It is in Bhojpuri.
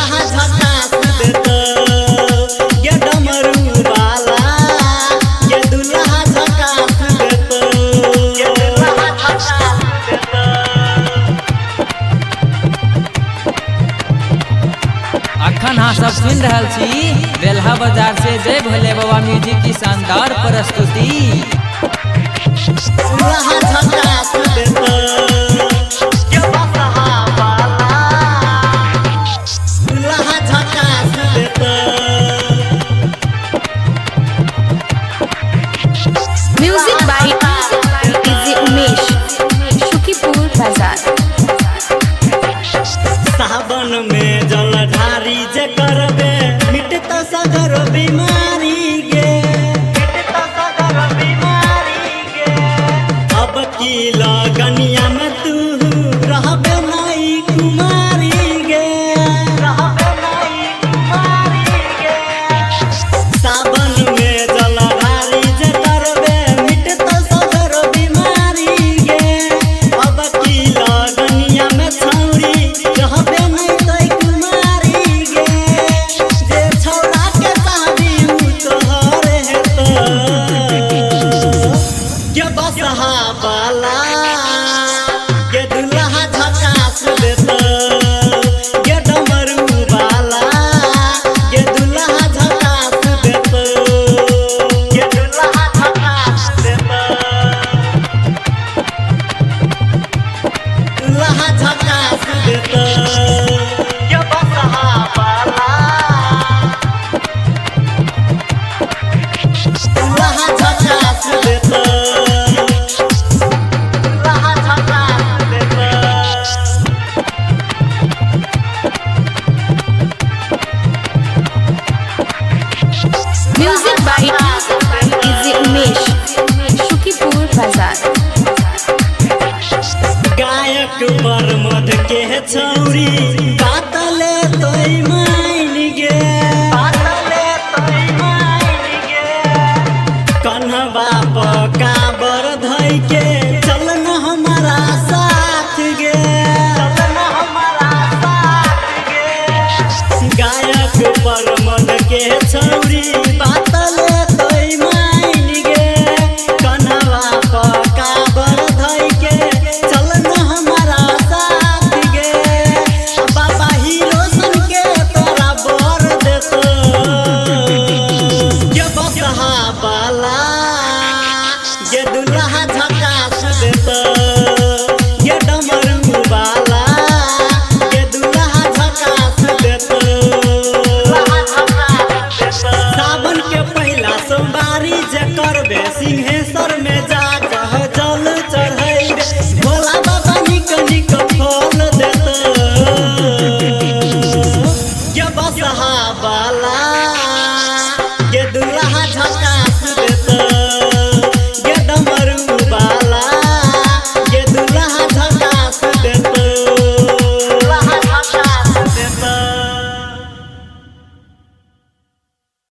दुल्हा झकास देता ये डमरू वाला ये दुल्हा झकास देता ये दुल्हा झकास देता। अखन हाँ सब सुन रहल छी बेल्हा बाजार से जय भोले बाबा म्यूजिक की शानदार प्रस्तुति। दुल्हा झकास देता ये बसहा वाला दुल्हा झकास देता। Music by DJ Umesh Shukipur बाजार। सावन में जलधारी जे करबे मिटता सगर बीमारी गे मिटता सगर बीमारी गे। अब की लगनिया में तू रहबे नहीं कुमारी गे रहबे नहीं कुमारी गे। सावन में जलधारी जे करबे मिटता सगर बीमारी गे। अब की लगनिया में छौरी रहबे नहीं तोय कुमारी गे। जे छौरा के शादी उ तोहर हेतौ ये बसहा वाला ये दुल्हा झकास देता ये डमरू वाला ये दुल्हा झकास देता ये दुल्हा झकास देता दुल्हा झकास देता ये बसहा वाला दुल्हा झकास देता दुल्हा झकास देता। Music by DJ Umesh Shukipur बाजार। गायक बरमद के छौरी बातले तोय माइन गे बातले तोय माइन गे। कन्हवा पका बर धइ के चल न हमारा साथ गे चल न हमारा साथ गे। गायक बरमद के छौरी बातले तोय माइन गे। कन्हवा पका बर धइ के चल न हमारा साथ गे। बाबा हीरो सन के तोरा बर देतो ये बसहा वाला ये दुल्हा झकास देता ये डमरू वाला ये दुल्हा झकास देता। सावन के पहला सोमवारी जे करबे सिंहेश्वर में जा